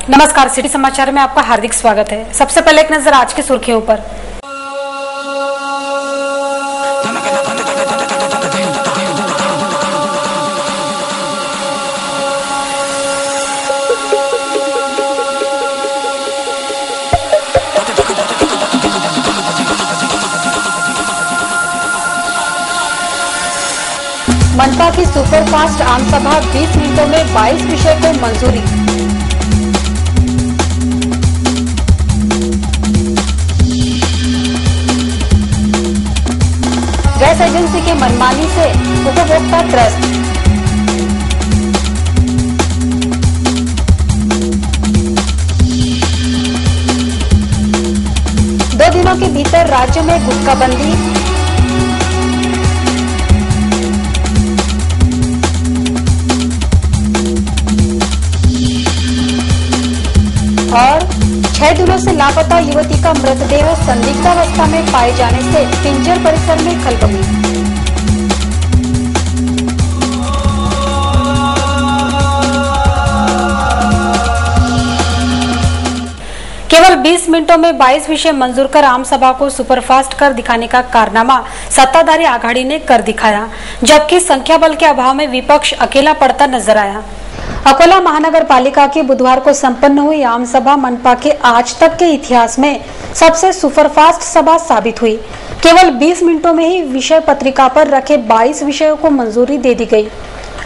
नमस्कार, सिटी समाचार में आपका हार्दिक स्वागत है। सबसे पहले एक नजर आज की सुर्खियों पर। मनपा की सुपरफास्ट आमसभा 20 मिनटों में 22 विषय को मंजूरी। गैस एजेंसी के मनमानी से उपभोक्ता त्रस्त। दो दिनों के भीतर राज्य में गुटखाबंदी। और 6 दिनों से लापता युवती का मृतदेह संदिग्धावस्था में पाए जाने से पिंजर परिसर में खलबली। केवल 20 मिनटों में 22 विषय मंजूर कर आम सभा को सुपरफास्ट कर दिखाने का कारनामा सत्ताधारी आघाड़ी ने कर दिखाया, जबकि संख्या बल के अभाव में विपक्ष अकेला पड़ता नजर आया। अकोला महानगर पालिका की बुधवार को संपन्न हुई आम सभा मनपा के आज तक के इतिहास में सबसे सुपरफास्ट सभा साबित हुई। केवल 20 मिनटों में ही विषय पत्रिका पर रखे 22 विषयों को मंजूरी दे दी गई।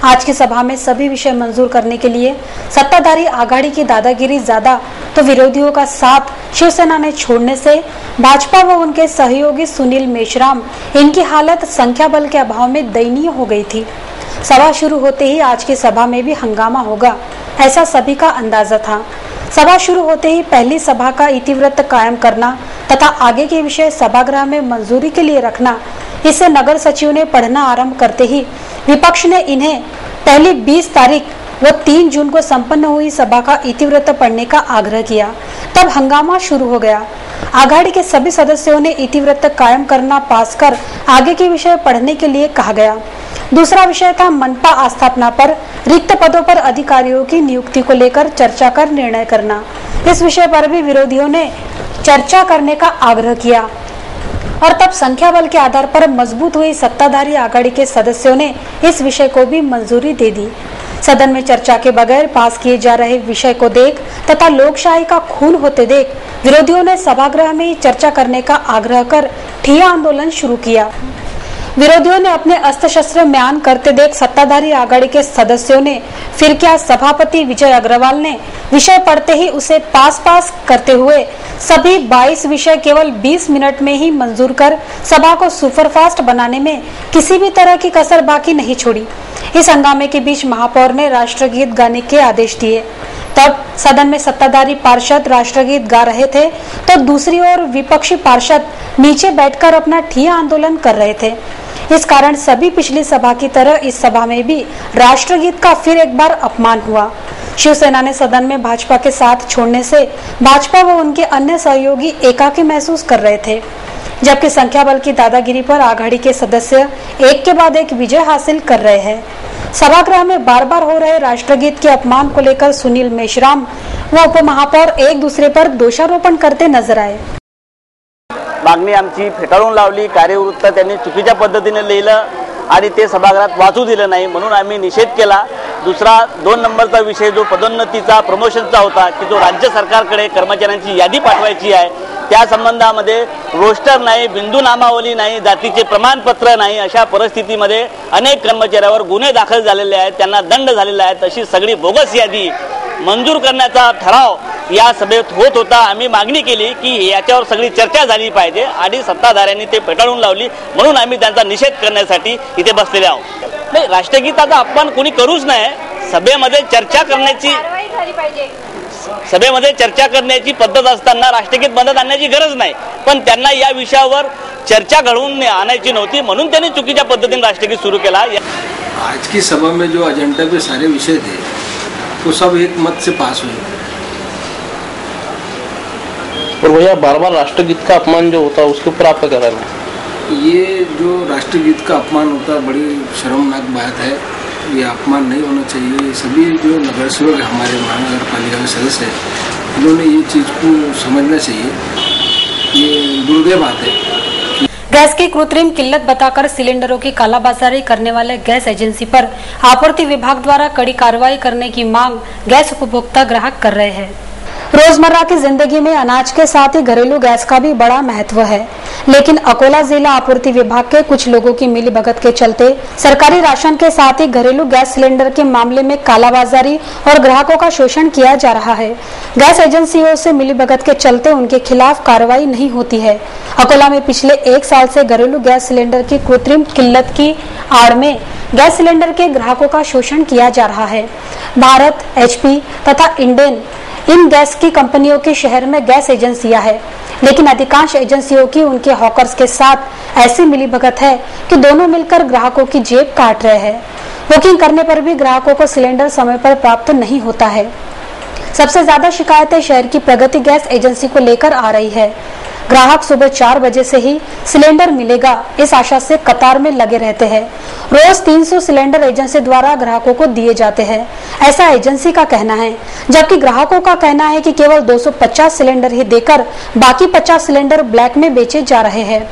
आज की सभा में सभी विषय मंजूर करने के लिए सत्ताधारी आघाड़ी की दादागिरी ज्यादा तो विरोधियों का साथ शिवसेना ने छोड़ने से भाजपा व उनके सहयोगी सुनील मेश्राम, इनकी हालत संख्या बल के अभाव में दयनीय हो गई थी। सभा शुरू होते ही आज की सभा में भी हंगामा होगा, ऐसा सभी का अंदाजा था। सभा शुरू होते ही पहली सभा का इतिवृत्त कायम करना तथा आगे के विषय सभागृह में मंजूरी के लिए रखना, इसे नगर सचिव ने पढ़ना आरंभ करते ही विपक्ष ने इन्हें पहली 20 तारीख व 3 जून को संपन्न हुई सभा का इतिवृत्त पढ़ने का आग्रह किया। तब हंगामा शुरू हो गया। आघाड़ी के सभी सदस्यों ने इतिवृत्त कायम करना पास कर आगे के विषय पढ़ने के लिए कहा गया। दूसरा विषय था मनपा आस्थापना पर रिक्त पदों पर अधिकारियों की नियुक्ति को लेकर चर्चा कर निर्णय करना। इस विषय पर भी विरोधियों ने चर्चा करने का आग्रह किया और तब संख्या बल के आधार पर मजबूत हुई सत्ताधारी आघाड़ी के सदस्यों ने इस विषय को भी मंजूरी दे दी। सदन में चर्चा के बगैर पास किए जा रहे विषय को देख तथा लोकशाही का खून होते देख विरोधियों ने सभागृह में ही चर्चा करने का आग्रह कर ठिया आंदोलन शुरू किया। विरोधियों ने अपने अस्त्र शस्त्र म्यान करते देख सत्ताधारी आघाड़ी के सदस्यों ने फिर क्या, सभापति विजय अग्रवाल ने विषय पढ़ते ही उसे पास करते हुए सभी 22 विषय केवल 20 मिनट में ही मंजूर कर सभा को सुपरफास्ट बनाने में किसी भी तरह की कसर बाकी नहीं छोड़ी। इस हंगामे के बीच महापौर ने राष्ट्रगीत गाने के आदेश दिए। तब सदन में सत्ताधारी पार्षद राष्ट्रगीत गा रहे थे तो दूसरी ओर विपक्षी पार्षद नीचे बैठकर अपना ठिया आंदोलन कर रहे थे। इस कारण सभी पिछली सभा की तरह इस सभा में भी राष्ट्रगीत का फिर एक बार अपमान हुआ। शिवसेना ने सदन में भाजपा के साथ छोड़ने से भाजपा व उनके अन्य सहयोगी एकाकी महसूस कर रहे थे, जबकि संख्या बल की दादागिरी पर आघाड़ी के सदस्य एक के बाद एक विजय हासिल कर रहे हैं। सभागृह में बार बार हो रहे राष्ट्रगीत के अपमान को लेकर सुनील मेश्राम व उपमहापौर एक दूसरे पर दोषारोपण करते नजर आए। मागणी आमची फेटाळून लावली, कार्यवृत्त त्यांनी चुकीच्या पद्धतीने लिहिलं आणि ते सभागृहात वाचू दिलं नाही, म्हणून आम्ही निषेध केला। दुसरा 2 नंबरचा विषय जो पदोन्नतीचा प्रमोशनचा होता की जो राज्य सरकारकडे कर्मचाऱ्यांची यादी पाठवायची आहे, त्या संबंधामध्ये रोस्टर नाही, बिंदू नामावली नाही, जातीचे प्रमाणपत्र नाही, अशा परिस्थितीमध्ये अनेक कर्मचाऱ्यांवर गुन्हे दाखल झालेले आहेत, त्यांना दंड झालेला आहे। अशी सगळी बोगस यादी मंजूर करण्याचा ठराव या सभेत होत होता। आम्ही मागणी केली की याच्यावर सगळी चर्चा झाली पाहिजे आणि सत्ताधाऱ्यांनी ते फेटाळून लावली, म्हणून आम्ही त्यांचा निषेध करण्यासाठी इथे बसलेले आहोत। नाही, राष्ट्रगीताचा अपमान कोणी करूच नाही। सभेमध्ये चर्चा करण्याची पद्धत असताना राष्ट्रगीत बंद आणण्याची गरज नाही, पण त्यांना या विषयावर चर्चा घडवून आणायची नव्हती, म्हणून त्यांनी चुकीच्या पद्धतीने राष्ट्रगीत सुरू केला। आज की सभा में जो एजेंडा पे सारे विषय थे वो सब एक मत से पास हुए। और भैया बार बार राष्ट्रगीत का अपमान जो होता है उसके ऊपर आपका क्या कहना है? ये जो राष्ट्रगीत का अपमान होता है बड़ी शर्मनाक बात है। ये अपमान नहीं होना चाहिए। ये सभी जो नगर सेवक हमारे महानगर पालिका के सदस्य हैं, इन्होंने ये चीज़ को समझना चाहिए। ये दुर्दैव बात है। गैस की कृत्रिम किल्लत बताकर सिलेंडरों की कालाबाजारी करने वाले गैस एजेंसी पर आपूर्ति विभाग द्वारा कड़ी कार्रवाई करने की मांग गैस उपभोक्ता ग्राहक कर रहे हैं। रोजमर्रा की जिंदगी में अनाज के साथ ही घरेलू गैस का भी बड़ा महत्व है, लेकिन अकोला जिला आपूर्ति विभाग के कुछ लोगों की मिलीभगत के चलते सरकारी राशन के साथ ही घरेलू गैस सिलेंडर के मामले में कालाबाजारी और ग्राहकों का शोषण किया जा रहा है। गैस एजेंसियों से मिलीभगत के चलते उनके खिलाफ कार्रवाई नहीं होती है। अकोला में पिछले 1 साल से घरेलू गैस सिलेंडर की कृत्रिम किल्लत की आड़ में गैस सिलेंडर के ग्राहकों का शोषण किया जा रहा है। भारत, HP तथा इंडेन इन गैस की कंपनियों के शहर में गैस एजेंसियां हैं, लेकिन अधिकांश एजेंसियों की उनके हॉकर्स के साथ ऐसी मिलीभगत है कि दोनों मिलकर ग्राहकों की जेब काट रहे हैं। बुकिंग करने पर भी ग्राहकों को सिलेंडर समय पर प्राप्त नहीं होता है। सबसे ज्यादा शिकायतें शहर की प्रगति गैस एजेंसी को लेकर आ रही है। ग्राहक सुबह 4 बजे से ही सिलेंडर मिलेगा इस आशा से कतार में लगे रहते हैं। रोज 300 सिलेंडर एजेंसी द्वारा ग्राहकों को दिए जाते हैं, ऐसा एजेंसी का कहना है, जबकि ग्राहकों का कहना है कि केवल 250 सिलेंडर ही देकर बाकी 50 सिलेंडर ब्लैक में बेचे जा रहे हैं।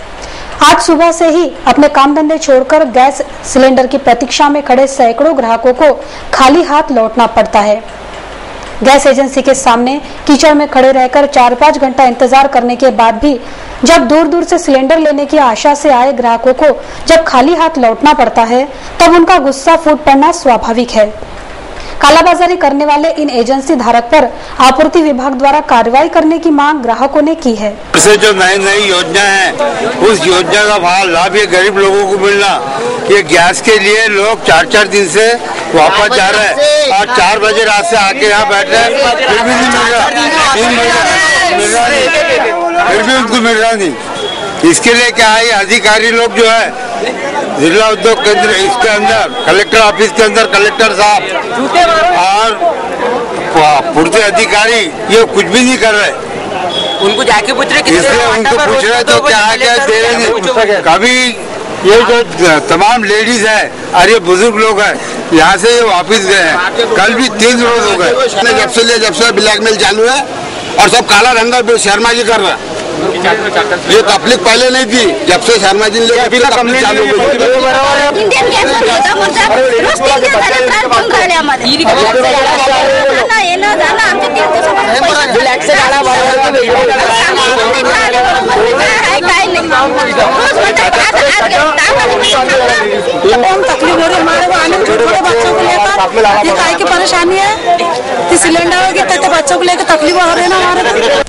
आज सुबह से ही अपने काम धंधे छोड़कर गैस सिलेंडर की प्रतीक्षा में खड़े सैकड़ों ग्राहकों को खाली हाथ लौटना पड़ता है। गैस एजेंसी के सामने कीचड़ में खड़े रहकर 4-5 घंटा इंतजार करने के बाद भी जब दूर दूर से सिलेंडर लेने की आशा से आए ग्राहकों को जब खाली हाथ लौटना पड़ता है, तब उनका गुस्सा फूट पड़ना स्वाभाविक है। कालाबाजारी करने वाले इन एजेंसी धारक पर आपूर्ति विभाग द्वारा कार्रवाई करने की मांग ग्राहकों ने की है। से जो नई नई योजना है, उस योजना का लाभ ये गरीब लोगों को मिलना, ये गैस के लिए लोग 4-4 दिन से वापस जा रहे हैं और 4 बजे रात से आके यहाँ बैठ रहे हैं, फिर भी नहीं मिल रहा, फिर भी उनको मिल रहा नहीं। इसके लिए क्या है, अधिकारी लोग जो है जिला उद्योग केंद्र इसके अंदर कलेक्टर ऑफिस के अंदर कलेक्टर साहब और पूर्ति अधिकारी ये कुछ भी नहीं कर रहे। उनको जाके पूछ रहे, इसलिए उनको पूछ रहे तो क्या दे रहे नहीं। कभी ये जो तमाम लेडीज है और ये बुजुर्ग लोग हैं, यहाँ से ये वापिस गए हैं। कल भी 3 रोज हो गए जब से ब्लैकमेल चालू है और सब काला धंधा शर्मा जी कर रहा है। ये तकलीफ पहले नहीं थी, जब से शर्मा जी ने अभी तक कंपनी चालू हुई। तकलीफ हो रही हमारे छोटे बच्चों को लेकर, ये काय की परेशानी है कि सिलेंडर कितने बच्चों को लेकर तकलीफ हो रही है ना हमारे।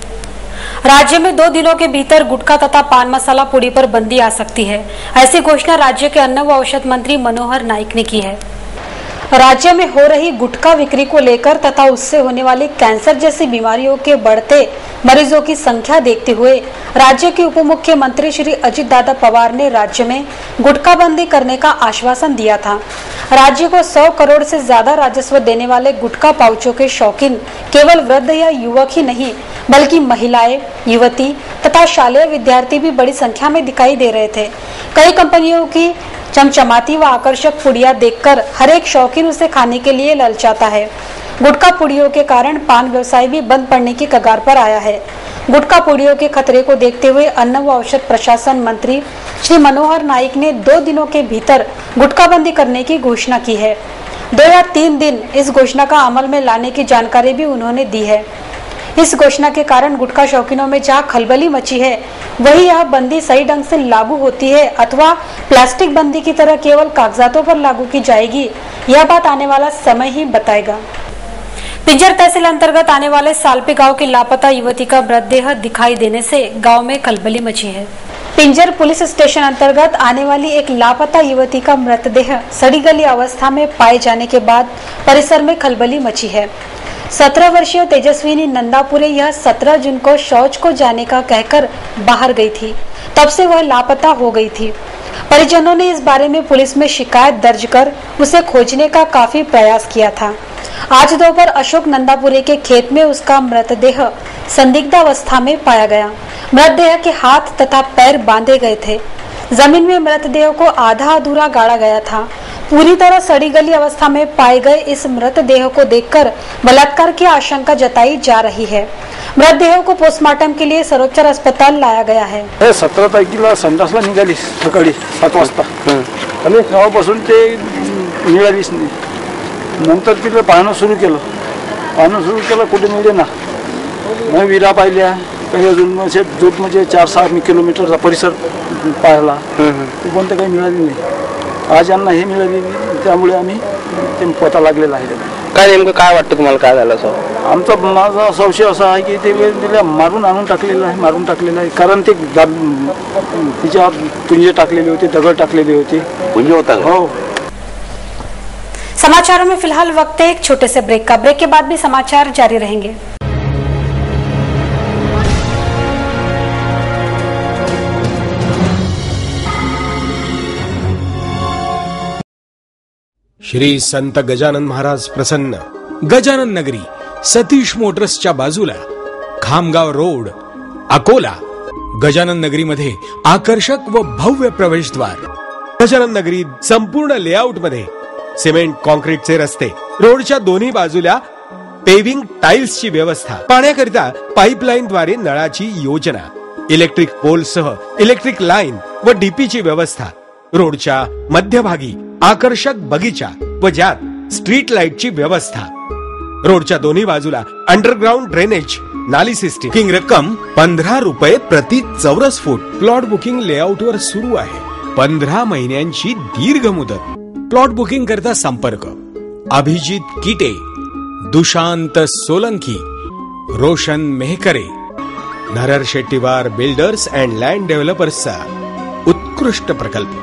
राज्य में 2 दिनों के भीतर गुटखा तथा पान मसाला पुड़ी पर बंदी आ सकती है। ऐसी घोषणा राज्य के अन्न व औषध मंत्री मनोहर नाइक ने की है। राज्य में हो रही गुटखा बिक्री को लेकर तथा उससे होने वाली कैंसर जैसी बीमारियों के बढ़ते मरीजों की संख्या देखते हुए राज्य के उप मुख्यमंत्री श्री अजित दादा पवार ने राज्य में गुटखा बंदी करने का आश्वासन दिया था। राज्य को 100 करोड़ से ज्यादा राजस्व देने वाले गुटखा पाउचों के शौकीन केवल वृद्ध या युवक ही नहीं, बल्कि महिलाएं, युवती तथा शालेय विद्यार्थी भी बड़ी संख्या में दिखाई दे रहे थे। कई कंपनियों की चमचमाती व आकर्षक पुड़िया देखकर हर एक शौकीन उसे खाने के लिए ललचाता है। गुटखा पुड़ियों के कारण पान व्यवसाय भी बंद पड़ने की कगार पर आया है। गुटखा पुड़ियों के खतरे को देखते हुए अन्न व औषध प्रशासन मंत्री श्री मनोहर नाइक ने 2 दिनों के भीतर गुटखा बंदी करने की घोषणा की है। 2 या 3 दिन इस घोषणा का अमल में लाने की जानकारी भी उन्होंने दी है। इस घोषणा के कारण गुटखा शौकीनों में जहां खलबली मची है, वही यह बंदी सही ढंग से लागू होती है अथवा प्लास्टिक बंदी की तरह केवल कागजातों पर लागू की जाएगी, यह बात आने वाला समय ही बताएगा। पिंजर तहसील अंतर्गत आने वाले सालपी गांव की लापता युवती का मृतदेह दिखाई देने से गांव में खलबली मची है। पिंजर पुलिस स्टेशन अंतर्गत आने वाली एक लापता युवती का मृतदेह सड़ी गली अवस्था में पाए जाने के बाद परिसर में खलबली मची है। 17 वर्षीय तेजस्विनी नंदापुरे यह 17 जून को शौच को जाने का कहकर बाहर गई थी, तब से वह लापता हो गई थी। परिजनों ने इस बारे में पुलिस में शिकायत दर्ज कर उसे खोजने का काफी प्रयास किया था। आज दोपहर अशोक नंदापुरे के खेत में उसका मृतदेह संदिग्ध अवस्था में पाया गया। मृतदेह के हाथ तथा पैर बांधे गए थे। जमीन में मृतदेह को आधा अधूरा गाड़ा गया था। पूरी तरह सड़ी गली अवस्था में पाए गए इस मृतदेह को देखकर बलात्कार की आशंका जताई जा रही है। मृतदेह को पोस्टमार्टम के लिए सर्वोच्च अस्पताल लाया गया है। 17 तारखेला संडासला निघाली सकाळी 7 वाजता आणि तेव्हापासून ते मिळालीच नाही. नंतर तिला पाहणं सुरू केलं कुठे मिळे ना. मग विरा पाहिल्या काही अजून दूर म्हणजे 4-6 किलोमीटरचा परिसर पाहिला कोणतं काही मिळाली नाही. आज यांना हे मिळाली त्यामुळे आम्ही ते पता लागलेला आहे. काय नेमकं काय वाटतं तुम्हाला काय झालं असं? माझा संशय असा आहे की ते तिला मारून टाकलेलं आहे कारण ते तिच्या पुंजे टाकलेले होते, दगड टाकलेले होते. पुंजे होता हो. समाचारों में फिलहाल वक्त है एक छोटे से ब्रेक का। ब्रेक के बाद भी समाचार जारी रहेंगे। श्री संत गजानन महाराज प्रसन्न गजानन नगरी सतीश मोटर्सच्या बाजूला खामगाव रोड अकोला. गजानन नगरी मध्ये आकर्षक व भव्य प्रवेशद्वार. गजानन नगरी संपूर्ण लेआउट मध्ये सिमेंट कॉन्क्रीटचे रस्ते, रोडच्या दोन्ही बाजूला पेव्हिंग टाइल्सची व्यवस्था, पाण्याकरिता पाईपलाईन द्वारे नळाची योजना, इलेक्ट्रिक पोलसह इलेक्ट्रिक लाईन व डीपीची व्यवस्था, रोडच्या मध्यभागी आकर्षक बगीचा व ज्यात स्ट्रीट लाईटची व्यवस्था, रोडच्या दोन्ही बाजूला अंडरग्राउंड ड्रेनेज, नाली सिस्टीम. बुकिंग रक्कम 15 रुपये प्रति चौरस फूट. प्लॉट बुकिंग लेआउट वर सुरू आहे. 15 महिन्यांची दीर्घ मुदत. प्लॉट बुकिंग करता संपर्क अभिजित कीटे, दुशांत सोलंकी, रोशन मेहकरे. नरहर शेट्टीवार बिल्डर्स अँड लँड डेव्हलपर्सचा उत्कृष्ट प्रकल्प.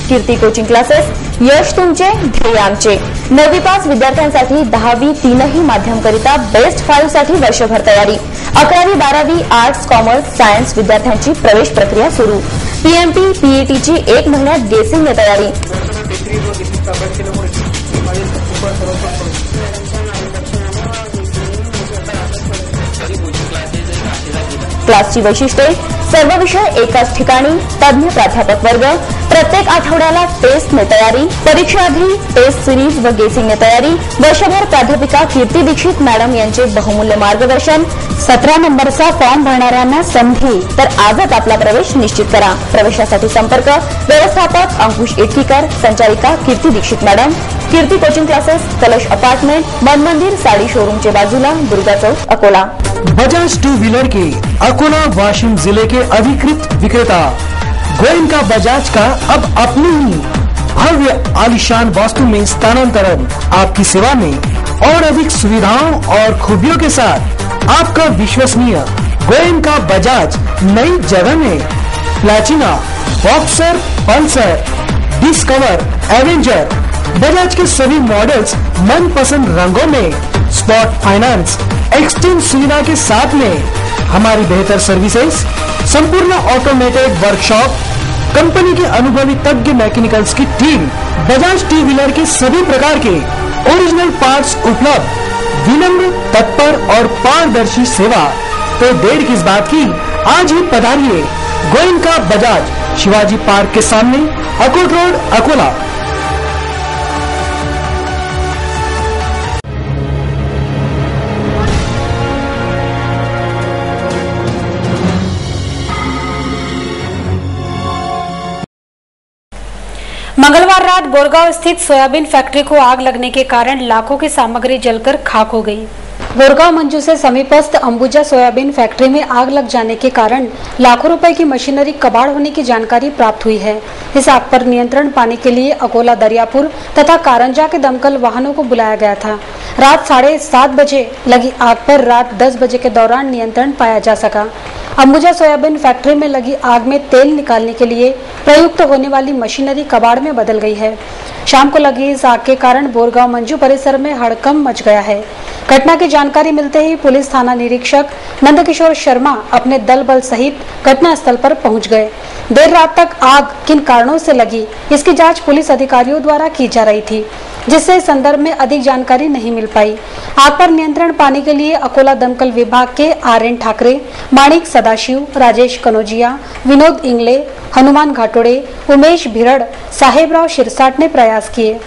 कीर्ती कोचिंग क्लासेस, यश तुमचे ध्येय आमचे. 9वी पास विद्यार्थ्यांसाठी 10वी 3ही माध्यमकरिता बेस्ट 5 साठी वर्षभर तयारी. 11वी 12वी आर्ट्स कॉमर्स सायन्स विद्यार्थ्यांची प्रवेश प्रक्रिया सुरू. पीएमटी पीईटीची 1 महिन्यात गेसिंगने तयारी. क्लासची वैशिष्ट्ये, सर्व विषय एकाच ठिकाणी, तज्ञ प्राध्यापक वर्ग, प्रत्येक आठवड्याला टेस्टने तयारी, परीक्षाआधी टेस्ट सिरीज व गेसिंगने तयारी. वर्षभर प्राध्यापिका कीर्ती दीक्षित मॅडम यांचे बहुमूल्य मार्गदर्शन. 17 नंबरचा फॉर्म भरणाऱ्यांना संधी, तर आजच आपला प्रवेश निश्चित करा. प्रवेशासाठी संपर्क व्यवस्थापक अंकुश इटकीकर, संचालिका कीर्ती दीक्षित मॅडम. कीर्ती कोचिंग क्लासेस, कलश अपार्टमेंट, मन मंदिर साड़ी शोरूम के बाजूला, दुर्गा चौक, अकोला. बजाज 2 व्हीलर के अकोला वाशिम जिले के अधिकृत विक्रेता गोयनका बजाज का अब अपनी ही भव्य आलीशान वास्तु में स्थानांतरण. आपकी सेवा में और अधिक सुविधाओं और खूबियों के साथ आपका विश्वसनीय गोयनका बजाज नई जगह में Platina, boxer, Pulsar, discover, Avenger, Bajaj के सभी मॉडल्स मनपसंद रंगों में, स्पॉट फाइनेंस, एक्सचेंज सुविधा के साथ में हमारी बेहतर सर्विसेज, संपूर्ण ऑटोमेटेड वर्कशॉप, कंपनी के अनुभवी तज्ञ मैकेनिकल्स की टीम, बजाज 2 व्हीलर के सभी प्रकार के ओरिजिनल पार्ट्स उपलब्ध, विनम्र, तत्पर और पारदर्शी सेवा. तो देर किस बात की, आज ही पधारिए गोयनका बजाज, शिवाजी पार्क के सामने, अकोट रोड, अकोला. मंगलवार रात बोरगांव स्थित सोयाबीन फैक्ट्री को आग लगने के कारण लाखों की सामग्री जलकर खाक हो गई। बोरगांव मंजू से समीपस्थ अंबुजा सोयाबीन फैक्ट्री में आग लग जाने के कारण लाखों रुपए की मशीनरी कबाड़ होने की जानकारी प्राप्त हुई है। इस आग पर नियंत्रण पाने के लिए अकोला दरियापुर तथा कारंजा के दमकल वाहनों को बुलाया गया था। रात 7:30 बजे लगी आग पर रात 10 बजे के दौरान नियंत्रण पाया जा सका। अंबुजा सोयाबीन फैक्ट्री में लगी आग में तेल निकालने के लिए प्रयुक्त होने वाली मशीनरी कबाड़ में बदल गई है। शाम को लगी इस आग के कारण बोरगांव मंजू परिसर में हड़कंप मच गया है। घटना की जानकारी मिलते ही पुलिस थाना निरीक्षक नंदकिशोर शर्मा अपने दल बल सहित घटना स्थल पर पहुंच गए। देर रात तक आग किन कारणों से लगी, इसकी जांच पुलिस अधिकारियों द्वारा की जा रही थी। जिससे इस संदर्भ में अधिक जानकारी नहीं मिल पाई। आग पर नियंत्रण पाने के लिए अकोला दमकल विभाग के RN ठाकरे, माणिक सदाशिव, राजेश कनौजिया, विनोद इंगले, हनुमान घाटोड़े, उमेश भिरड़, साहेबराव शिरसाट ने प्रयास किए।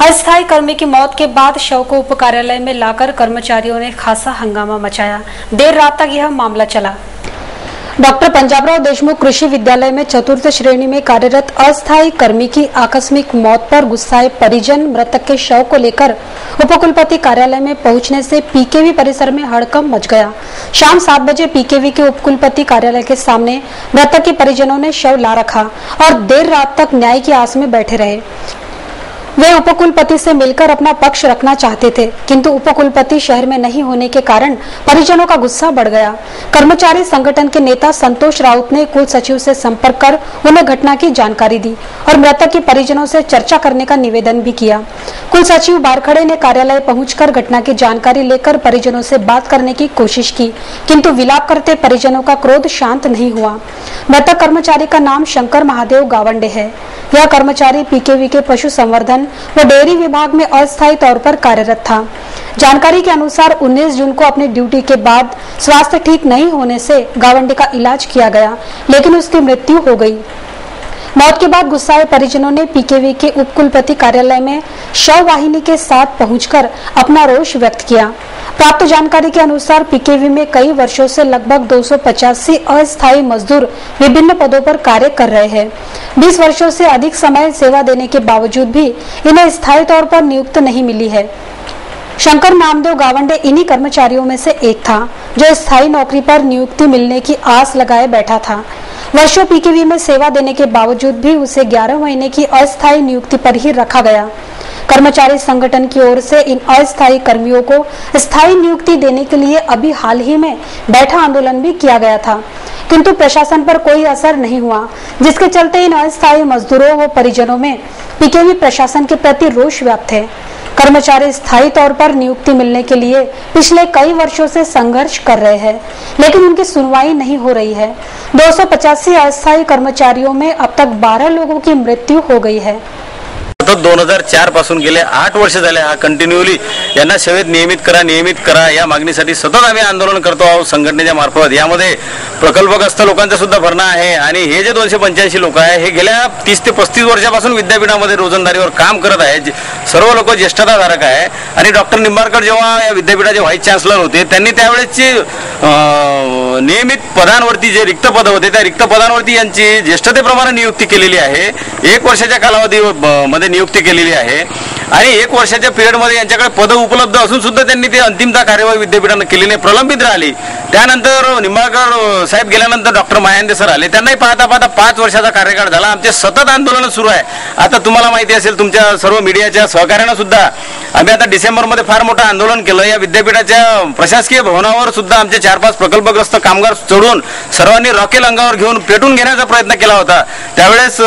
अस्थायी कर्मी की मौत के बाद शव को उप कार्यालय में लाकर कर्मचारियों ने खासा हंगामा मचाया। देर रात तक यह मामला चला। डॉक्टर पंजाबराव देशमुख कृषि विद्यालय में चतुर्थ श्रेणी में कार्यरत अस्थायी कर्मी की आकस्मिक मौत पर गुस्साए परिजन मृतक के शव को लेकर उपकुलपति कार्यालय में पहुंचने से पीकेवी परिसर में हड़कंप मच गया। शाम 7 बजे पीकेवी के उपकुलपति कार्यालय के सामने मृतक के परिजनों ने शव ला रखा और देर रात तक न्याय की आस में बैठे रहे। वे उपकुलपति से मिलकर अपना पक्ष रखना चाहते थे, किंतु उपकुलपति शहर में नहीं होने के कारण परिजनों का गुस्सा बढ़ गया। कर्मचारी संगठन के नेता संतोष राउत ने कुल सचिव से संपर्क कर उन्हें घटना की जानकारी दी और मृतक के परिजनों से चर्चा करने का निवेदन भी किया। कुल सचिव बारखड़े ने कार्यालय पहुंचकर घटना की जानकारी लेकर परिजनों से बात करने की कोशिश की, किंतु विलाप करते परिजनों का क्रोध शांत नहीं हुआ। मृतक कर्मचारी का नाम शंकर महादेव गावंडे है। यह कर्मचारी पीकेवी के पशु संवर्धन व डेयरी विभाग में अस्थायी तौर पर कार्यरत था। जानकारी के अनुसार 19 जून को अपनी ड्यूटी के बाद स्वास्थ्य ठीक नहीं होने से गावंडे का इलाज किया गया, लेकिन उसकी मृत्यु हो गई। मौत के बाद गुस्साए परिजनों ने पीकेवी के उपकुलपति कार्यालय में शव वाहिनी के साथ पहुंचकर अपना रोष व्यक्त किया। प्राप्त जानकारी के अनुसार पीकेवी में कई वर्षों से लगभग 285 अस्थायी मजदूर विभिन्न पदों पर कार्य कर रहे हैं। 20 वर्षों से अधिक समय सेवा देने के बावजूद भी इन्हें स्थायी तौर पर नियुक्ति नहीं मिली है। शंकर नामदेव गावंडे इन्हीं कर्मचारियों में से एक था जो स्थायी नौकरी पर नियुक्ति मिलने की आस लगाए बैठा था। वर्षों पीकेवी में सेवा देने के बावजूद भी उसे 11 महीने की अस्थायी नियुक्ति पर ही रखा गया। कर्मचारी संगठन की ओर से इन अस्थायी कर्मियों को स्थायी नियुक्ति देने के लिए अभी हाल ही में बैठा आंदोलन भी किया गया था, किंतु प्रशासन पर कोई असर नहीं हुआ, जिसके चलते इन अस्थायी मजदूरों व परिजनों में पीकेवी प्रशासन के प्रति रोष व्याप्त है। कर्मचारी स्थायी तौर पर नियुक्ति मिलने के लिए पिछले कई वर्षों से संघर्ष कर रहे हैं, लेकिन उनकी सुनवाई नहीं हो रही है। 285 अस्थायी कर्मचारियों में अब तक 12 लोगों की मृत्यू हो गई है। 2004 पासून गेले 8 वर्ष झाले हा कंटिन्यूली यांना सेवेत नियमित करा या मागणीसाठी सतत आम्ही आंदोलन करतो आहोत संघटनेच्या मार्फत। यामध्ये प्रकल्पग्रस्त लोकांचा सुद्धा भरणा आहे आणि हे जे 285 लोक आहे हे गेल्या 30 ते 35 वर्षापासून विद्यापीठामध्ये रोजंदारीवर काम करत आहेत। सर्व लोक ज्येष्ठताधारक आहे आणि डॉक्टर निंबाळकर जेव्हा या विद्यापीठाचे व्हाईस चान्सलर होते त्यांनी त्यावेळेसची नियमित पदांवरती जे रिक्त पद होते त्या रिक्त पदांवरती यांची ज्येष्ठतेप्रमाणे नियुक्ती केलेली आहे। 1 वर्षाच्या कालावधीमध्ये नियुक्ती केलेली आहे आणि 1 वर्षाच्या पिरियडमध्ये यांच्याकडे पद उपलब्ध असून सुद्धा त्यांनी ते अंतिमता कार्यवाही विद्यापीठाने केली नाही, प्रलंबित राहिली। त्यानंतर निंबाळकर साहेब गेल्यानंतर डॉक्टर मायांदे सर आले, त्यांनाही पाहता 5 वर्षाचा कार्यकाळ झाला। आमचे सतत आंदोलन सुरू आहे। आता तुम्हाला माहिती असेल तुमच्या सर्व मीडियाच्या सहकार्याने सुद्धा आम्ही आता डिसेंबरमध्ये फार मोठं आंदोलन केलं। या विद्यापीठाच्या प्रशासकीय भवनावर सुद्धा आमचे 4-5 प्रकल्पग्रस्त कामगार चढून सर्वांनी रॉकेल अंगावर घेऊन पेटून घेण्याचा प्रयत्न केला होता। त्यावेळेस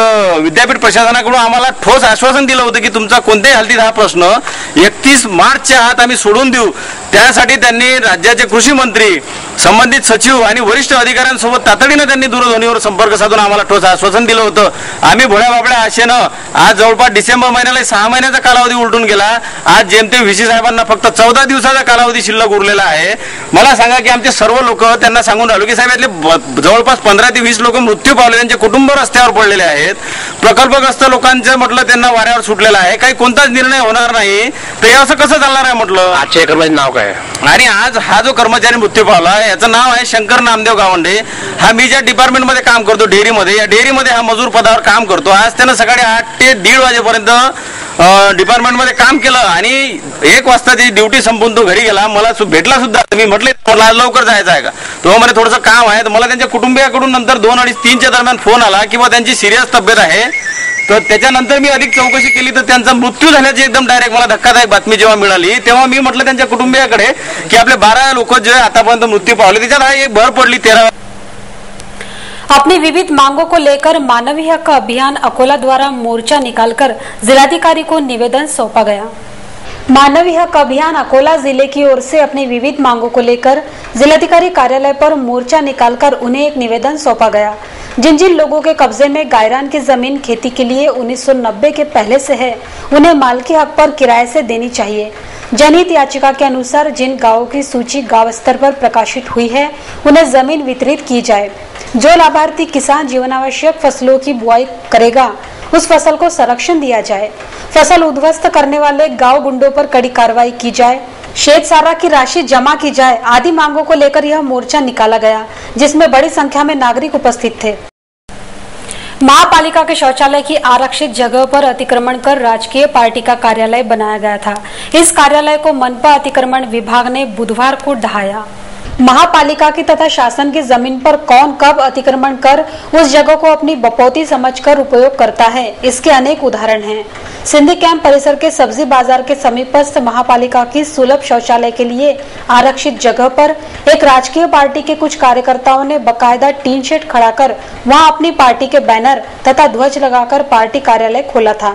विद्यापीठ प्रशासनाकडून आम्हाला ठोस आश्वासन दिलं होतं की तुमचा कोणत्याही हालतीत हा प्रश्न 31 मार्चच्या आत आम्ही सोडून देऊ। त्यासाठी त्यांनी राज्याचे कृषी मंत्री, संबंधित सचिव आणि वरिष्ठ अधिकाऱ्यांसोबत तातडीने त्यांनी दूरध्वनीवर संपर्क साधून आम्हाला ठोस आश्वासन दिलं होतं। आम्ही भोळ्या बाबड्या आशेनं आज जवळपास डिसेंबर महिन्याला 6 महिन्याचा कालावधी उलटून गेला। आज जेमतेम व्हीसी साहेबांना फक्त 14 दिवसाचा कालावधी शिल्लक उरलेला आहे। मला सांगा की आमचे सर्व लोक त्यांना सांगून राहिलो की साहेब यातले जवळपास 15 ते 20 लोक मृत्यू पावले, त्यांचे कुटुंब रस्त्यावर पडलेले आहेत। प्रकल्पग्रस्त लोकांचं म्हटलं त्यांना वाऱ्यावर सुटलेलं आहे, काही कोणताच निर्णय होणार नाही, तर हे असं कसं चालणार आहे म्हटलं। आजच्या कर्मचारी नाव काय आणि आज हा जो कर्मचारी मृत्यू पावला याचं नाव आहे शंकर नामदेव गावंडे। हा मी ज्या डिपार्टमेंटमध्ये काम करतो डेअरीमध्ये, या डेअरीमध्ये हा मजूर पदावर काम करतो। आज त्यानं सकाळी 8 ते 1:30 वाजेपर्यंत डिपार्टमेंटमध्ये काम केलं आणि 1 वाजता त्याची ड्युटी संपून तो घरी गेला। मला भेटला सुद्धा, मी म्हटलं लवकर जायचं आहे का, तो म्हणे थोडंसं काम आहे। तर मला त्यांच्या कुटुंबियाकडून नंतर 2, 2:30, 3च्या दरम्यान फोन आला किंवा त्यांची सिरियस तब्येत आहे। तर त्याच्यानंतर मी अधिक चौकशी केली तर त्यांचा मृत्यू झाल्याची एकदम डायरेक्ट मला धक्कादायक बातमी जेव्हा मिळाली तेव्हा मी म्हटलं त्यांच्या कुटुंबियाकडे की आपले 12 लोक जे आतापर्यंत मृत्यू पावले त्याच्यात एक भर पडली 13। अपनी विविध मांगों को लेकर मानवीय हक अभियान अकोला द्वारा मोर्चा निकालकर जिलाधिकारी को निवेदन सौंपा गया। मानवीय हक अभियान अकोला जिले की ओर से अपनी विविध मांगों को लेकर जिलाधिकारी कार्यालय पर मोर्चा निकालकर उन्हें एक निवेदन सौंपा गया। जिन जिन लोगों के कब्जे में गायरान की जमीन खेती के लिए 1990 के पहले से है, उन्हें मालकी हक पर किराए से देनी चाहिए। जनहित याचिका के अनुसार जिन गांवों की सूची गांव स्तर पर प्रकाशित हुई है, उन्हें जमीन वितरित की जाए। जो लाभार्थी किसान जीवनावश्यक फसलों की बुआई करेगा, उस फसल को संरक्षण दिया जाए। फसल उद्ध्वस्त करने वाले गांव गुंडों पर कड़ी कार्रवाई की जाए। शेत सारा की राशि जमा की जाए आदि मांगों को लेकर यह मोर्चा निकाला गया, जिसमें बड़ी संख्या में नागरिक उपस्थित थे। महापालिका के शौचालय की आरक्षित जगह पर अतिक्रमण कर राजकीय पार्टी का कार्यालय बनाया गया था। इस कार्यालय को मनपा अतिक्रमण विभाग ने बुधवार को ढहाया। महापालिका की तथा शासन की जमीन पर कौन कब अतिक्रमण कर उस जगह को अपनी बपौती समझकर उपयोग करता है, इसके अनेक उदाहरण हैं। सिंधी कैंप परिसर के सब्जी बाजार के समीपस्थ महापालिका की सुलभ शौचालय के लिए आरक्षित जगह पर एक राजकीय पार्टी के कुछ कार्यकर्ताओं ने बकायदा टीन शेड खड़ा कर वहां अपनी पार्टी के बैनर तथा ध्वज लगाकर पार्टी कार्यालय खोला था।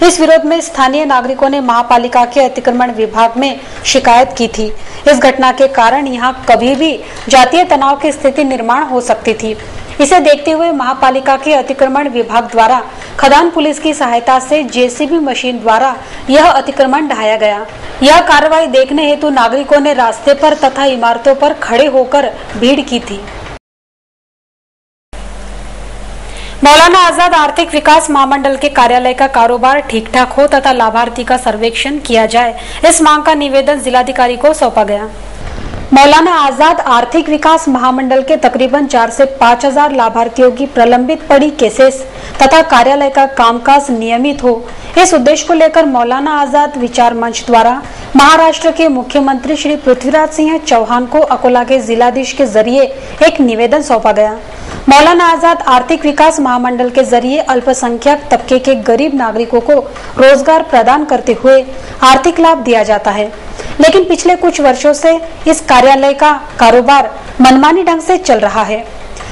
इस विरोध में स्थानीय नागरिकों ने महापालिका के अतिक्रमण विभाग में शिकायत की थी। इस घटना के कारण यहां कभी भी जातीय तनाव की स्थिति निर्माण हो सकती थी। इसे देखते हुए महापालिका के अतिक्रमण विभाग द्वारा खदान पुलिस की सहायता से जेसीबी मशीन द्वारा यह अतिक्रमण ढाया गया। यह कार्रवाई देखने हेतु नागरिकों ने रास्ते पर तथा इमारतों पर खड़े होकर भीड़ की थी। मौलाना आजाद आर्थिक विकास महामंडल के कार्यालय का कारोबार ठीक ठाक हो तथा लाभार्थी का सर्वेक्षण किया जाए, इस मांग का निवेदन जिलाधिकारी को सौंपा गया। मौलाना आजाद आर्थिक विकास महामंडल के तकरीबन 4 से 5 हजार लाभार्थियों की प्रलंबित पड़ी केसेस तथा कार्यालय का कामकाज नियमित हो, इस उद्देश्य को लेकर मौलाना आजाद विचार मंच द्वारा महाराष्ट्र के मुख्यमंत्री श्री पृथ्वीराज सिंह चौहान को अकोला के जिलाधीश के जरिए एक निवेदन सौंपा गया। मौलाना आजाद आर्थिक विकास महामंडल के जरिए अल्पसंख्यक तबके के गरीब नागरिकों को रोजगार प्रदान करते हुए आर्थिक लाभ दिया जाता है, लेकिन पिछले कुछ वर्षों से इस कार्यालय का कारोबार मनमानी ढंग से चल रहा है।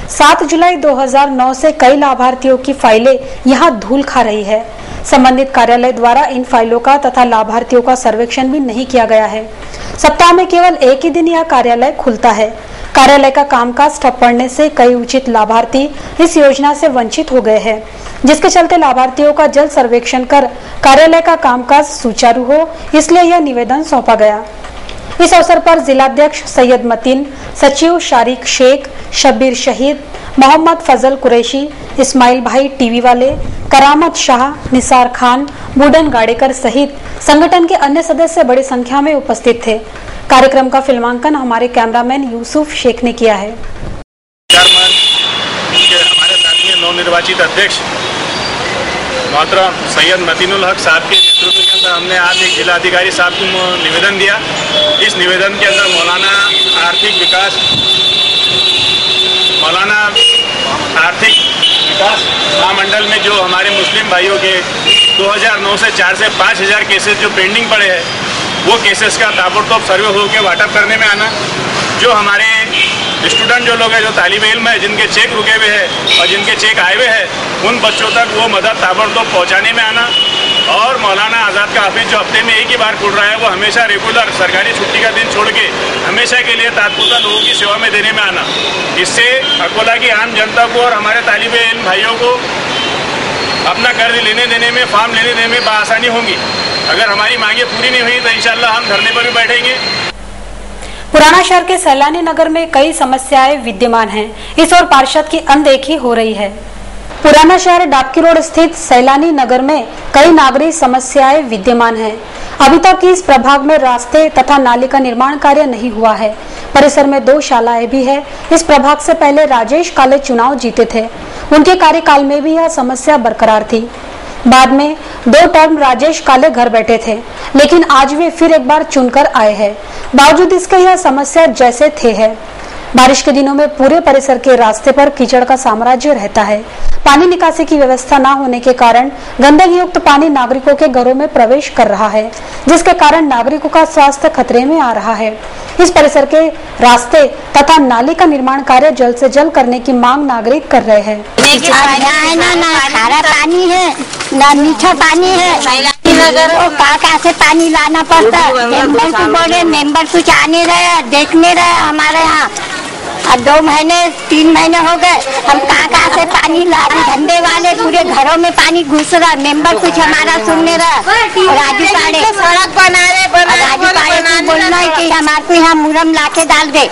7 जुलाई 2009 से कई लाभार्थियों की फाइलें यहां धूल खा रही है। संबंधित कार्यालय द्वारा इन फाइलों का तथा लाभार्थियों का सर्वेक्षण भी नहीं किया गया है। सप्ताह में केवल एक ही दिन यह कार्यालय खुलता है। कार्यालय का कामकाज ठप पड़ने से कई उचित लाभार्थी इस योजना से वंचित हो गए हैं, जिसके चलते लाभार्थियों का जल्द सर्वेक्षण कर कार्यालय का कामकाज सुचारू हो, इसलिए यह निवेदन सौंपा गया। इस अवसर पर जिलाध्यक्ष सैयद मतीन, सचिव शारिक शेख, शब्बीर शहीद, मोहम्मद फजल कुरैशी, इस्माइल भाई टीवी वाले, करामत शाह, निसार खान, बुडन गाड़ेकर सहित संगठन के अन्य सदस्य बड़ी संख्या में उपस्थित थे। कार्यक्रम का फिल्मांकन हमारे कैमरामैन यूसुफ शेख ने किया है। हमारे साथी नवनिर्वाचित अध्यक्ष मोहतरम सैयद मतीनुल हक साहब के नेतृत्व के अंदर हमने आज एक जिलाधिकारी साहब को निवेदन दिया। इस निवेदन के अंदर मौलाना आर्थिक विकास महामंडल में जो हमारे मुस्लिम भाइयों के 2009 से 4 से 5 हजार केसेस जो पेंडिंग पड़े हैं, वो केसेस का ताबड़तोड़ सर्वे होकर वाटअप करने में आना। जो हमारे स्टूडेंट जो लोग हैं, जो तालिब इल्म है, जिनके चेक रुके हुए हैं और जिनके चेक आए हुए हैं, उन बच्चों तक वो मदद ताबड़तोड़ पहुंचाने में आना। और मौलाना आज़ाद का ऑफिस जो हफ्ते में एक ही बार खुल रहा है, वो हमेशा रेगुलर सरकारी छुट्टी का दिन छोड़ के हमेशा के लिए तात्पुरता लोगों की सेवा में देने में आना। इससे अकोला की आम जनता को और हमारे तालिब इल्म भाइयों को अपना कर्ज लेने देने में, फॉर्म लेने देने में बआसानी होंगी। अगर हमारी मांगे पूरी नहीं हुई तो इंशाल्लाह हम धरने पर भी बैठेंगे। पुराना शहर के सैलानी नगर में कई समस्याएं विद्यमान हैं। इस ओर पार्षद की अनदेखी हो रही है। पुराना शहर डाबकी रोड स्थित सैलानी नगर में कई नागरिक समस्याएं विद्यमान हैं। अभी तक इस प्रभाग में रास्ते तथा नाली का निर्माण कार्य नहीं हुआ है। परिसर में 2 शालाएं भी है। इस प्रभाग से पहले राजेश काले चुनाव जीते थे, उनके कार्यकाल में भी यह समस्या बरकरार थी। बाद में 2 टर्म राजेश काले घर बैठे थे, लेकिन आज वे फिर एक बार चुनकर आए हैं। बावजूद इसके यह समस्या जैसे थे है। बारिश के दिनों में पूरे परिसर के रास्ते पर कीचड़ का साम्राज्य रहता है। पानी निकासी की व्यवस्था न होने के कारण गंदगी युक्त पानी नागरिकों के घरों में प्रवेश कर रहा है, जिसके कारण नागरिकों का स्वास्थ्य खतरे में आ रहा है। इस परिसर के रास्ते तथा नाली का निर्माण कार्य जल्द से जल्द करने की मांग नागरिक कर रहे हैं। ना खारा पानी है, ना मीठा पानी है। कहाँ से पानी लाना पड़ता है। मेंबर को बोले, मेंबर कुछ आने रहे, देखने रहे हमारे यहाँ। अब 2 महीने 3 महीने हो गए, हम कहाँ से पानी ला रहे, धंधे वाले पूरे घरों में पानी घुस रहा, मेंबर कुछ हमारा सुन नहीं रहा, राजू पाड़े सड़क बना रहे, राजू पाड़े बोलना है कि हमारे को यहाँ मुरम ला के डाल दे।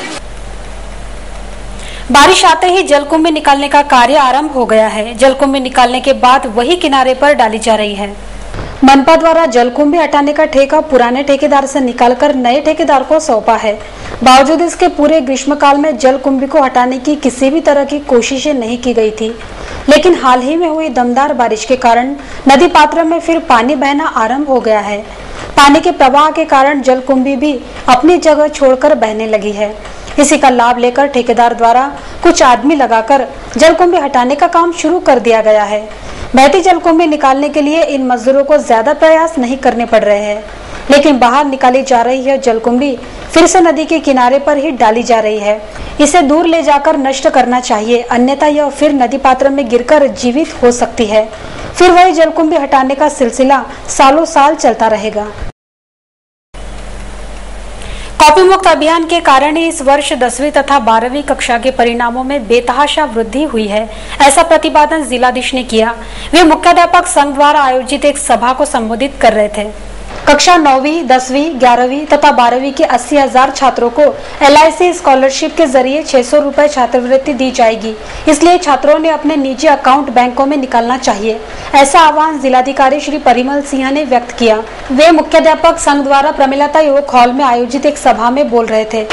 बारिश आते ही जलकुंभी निकालने का कार्य आरंभ हो गया है। जलकुंभी निकालने के बाद वही किनारे पर डाली जा रही है। मनपा द्वारा जलकुंभी हटाने का ठेका पुराने ठेकेदार से निकालकर नए ठेकेदार को सौंपा है। बावजूद इसके पूरे ग्रीष्मकाल में जलकुंभी को हटाने की किसी भी तरह की कोशिशें नहीं की गई थी, लेकिन हाल ही में हुई दमदार बारिश के कारण नदी पात्र में फिर पानी बहना आरंभ हो गया है। पानी के प्रवाह के कारण जलकुंभी भी अपनी जगह छोड़कर बहने लगी है। इसी का लाभ लेकर ठेकेदार द्वारा कुछ आदमी लगाकर जलकुंभी हटाने का काम शुरू कर दिया गया है। बहती जलकुंभी निकालने के लिए इन मजदूरों को ज्यादा प्रयास नहीं करने पड़ रहे हैं, लेकिन बाहर निकाली जा रही है जलकुंभी फिर से नदी के किनारे पर ही डाली जा रही है। इसे दूर ले जाकर नष्ट करना चाहिए, अन्यथा यह फिर नदी पात्र में गिरकर जीवित हो सकती है। फिर वही जलकुंभी हटाने का सिलसिला सालों साल चलता रहेगा। कॉपी मुक्त अभियान के कारण ही इस वर्ष 10वीं तथा 12वीं कक्षा के परिणामों में बेतहाशा वृद्धि हुई है, ऐसा प्रतिपादन जिलाधीश ने किया। वे मुख्याध्यापक संघ द्वारा आयोजित एक सभा को संबोधित कर रहे थे। कक्षा 9वीं, 10वीं, 11वीं तथा 12वीं के 80,000 छात्रों को LIC स्कॉलरशिप के जरिए 600 रुपए छात्रवृत्ति दी जाएगी, इसलिए छात्रों ने अपने निजी अकाउंट बैंकों में निकालना चाहिए, ऐसा आह्वान जिलाधिकारी श्री परिमल सिंह ने व्यक्त किया। वे मुख्याध्यापक संघ द्वारा प्रमिलता युवक हॉल में आयोजित एक सभा में बोल रहे थे।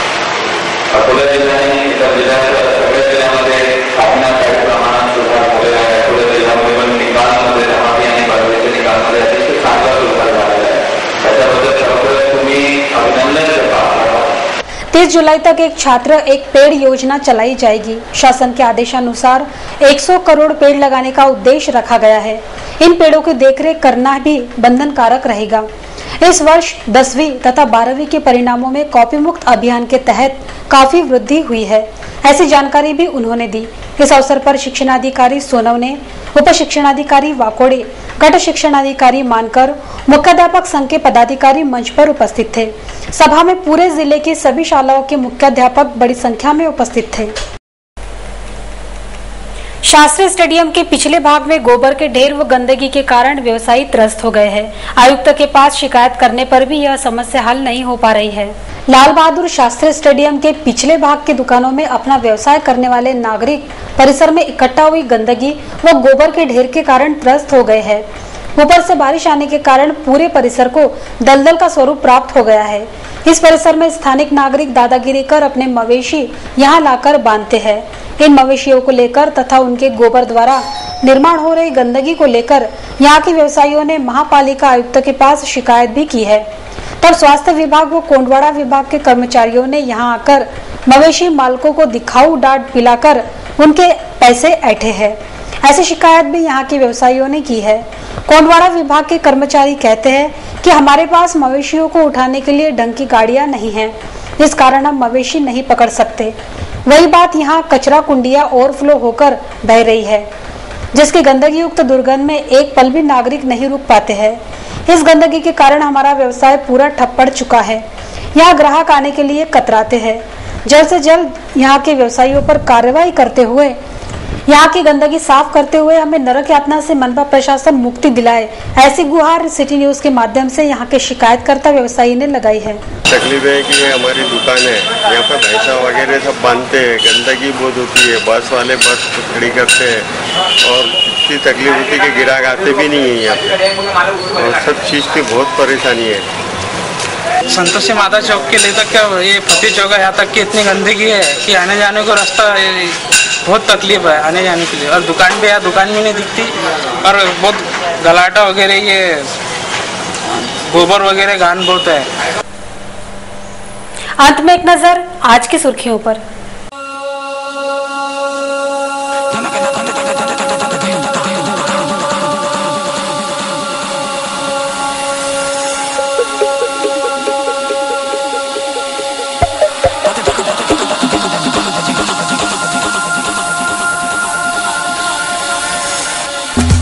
तीस जुलाई तक एक छात्र एक पेड़ योजना चलाई जाएगी। शासन के आदेशानुसार 100 करोड़ पेड़ लगाने का उद्देश्य रखा गया है। इन पेड़ों की देखरेख करना भी बंधनकारक रहेगा। इस वर्ष 10वीं तथा 12वीं के परिणामों में कॉपी मुक्त अभियान के तहत काफी वृद्धि हुई है, ऐसी जानकारी भी उन्होंने दी। इस अवसर पर शिक्षणाधिकारी सोनव ने, उप शिक्षणाधिकारी वाकोड़े, घट शिक्षणाधिकारी मानकर, मुख्याध्यापक संघ के पदाधिकारी मंच पर उपस्थित थे। सभा में पूरे जिले की सभी शालाओं के मुख्याध्यापक बड़ी संख्या में उपस्थित थे। शास्त्री स्टेडियम के पिछले भाग में गोबर के ढेर व गंदगी के कारण व्यवसायी त्रस्त हो गए हैं। आयुक्त के पास शिकायत करने पर भी यह समस्या हल नहीं हो पा रही है। लाल बहादुर शास्त्री स्टेडियम के पिछले भाग की दुकानों में अपना व्यवसाय करने वाले नागरिक परिसर में इकट्ठा हुई गंदगी व गोबर के ढेर के कारण त्रस्त हो गए हैं। ऊपर से बारिश आने के कारण पूरे परिसर को दलदल का स्वरूप प्राप्त हो गया है। इस परिसर में स्थानिक नागरिक दादागिरी कर अपने मवेशी यहाँ लाकर बांधते हैं। इन मवेशियों को लेकर तथा उनके गोबर द्वारा निर्माण हो रही गंदगी को लेकर यहाँ के व्यवसायियों ने महापालिका आयुक्त के पास शिकायत भी की है। तब स्वास्थ्य विभाग व कोंडवाड़ा विभाग के कर्मचारियों ने यहाँ आकर मवेशी मालकों को दिखाऊ डांट पिलाकर उनके पैसे ऐंठे हैं। ऐसी शिकायत भी यहाँ के व्यवसायियों ने की है। कोंडवाड़ा विभाग के कर्मचारी कहते हैं कि हमारे पास मवेशियों को उठाने के लिए ढंग की गाड़ियां नहीं हैं, इस कारण हम मवेशी नहीं पकड़ सकते। वही बात यहाँ कचरा कुंडिया ओवरफ्लो होकर बह रही है, जिसकी गंदगी युक्त दुर्गंध में एक पल भी नागरिक नहीं रुक पाते हैं। इस गंदगी के कारण हमारा व्यवसाय पूरा ठप पड़ चुका है। यहाँ ग्राहक आने के लिए कतराते हैं। जल्द से जल्द यहाँ के व्यवसायियों पर कार्रवाई करते हुए यहाँ की गंदगी साफ करते हुए हमें नरक यातना से मनपा प्रशासन मुक्ति दिलाए, ऐसी गुहार सिटी न्यूज के माध्यम से यहाँ के शिकायतकर्ता व्यवसायी ने लगाई है। तकलीफ है कि हमारी दुकान है, यहाँ पर भैंसा वगैरह सब बांधते हैं, गंदगी बहुत होती है, बस वाले बस खड़ी करते हैं और इतनी तकलीफ होती है कि ग्राहक आते भी नहीं है यहाँ पे और सब चीज़ की बहुत परेशानी है। संतोषी माता चौक के लिए तक क्या ये फतेह चौक यहाँ तक की इतनी गंदगी है कि आने जाने को रास्ता बहुत तकलीफ है आने जाने के लिए। और दुकान पे यहाँ दुकान भी नहीं दिखती और बहुत गलाटा वगैरह, ये गोबर वगैरह गान बहुत है। अंत में एक नजर आज की सुर्खियों पर।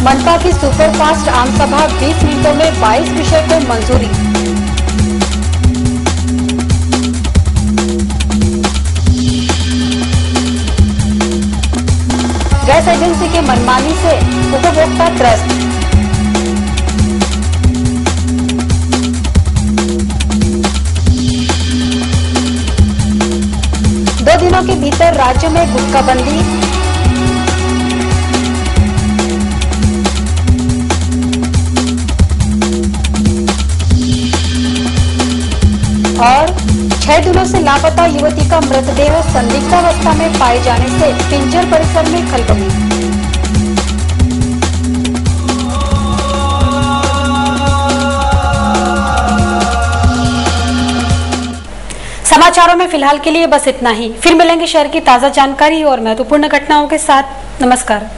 मनपा की सुपरफास्ट आम सभा 20 मिनटों में 22 विषय को मंजूरी। गैस एजेंसी के मनमानी से उपभोक्ता त्रस्त। दो दिनों के भीतर राज्य में गुटखाबंदी। और 6 दिनों से लापता युवती का मृतदेह संदिग्धावस्था में पाए जाने से पिंजर परिसर में खलबली। समाचारों में फिलहाल के लिए बस इतना ही। फिर मिलेंगे शहर की ताजा जानकारी और महत्वपूर्ण घटनाओं के साथ। नमस्कार।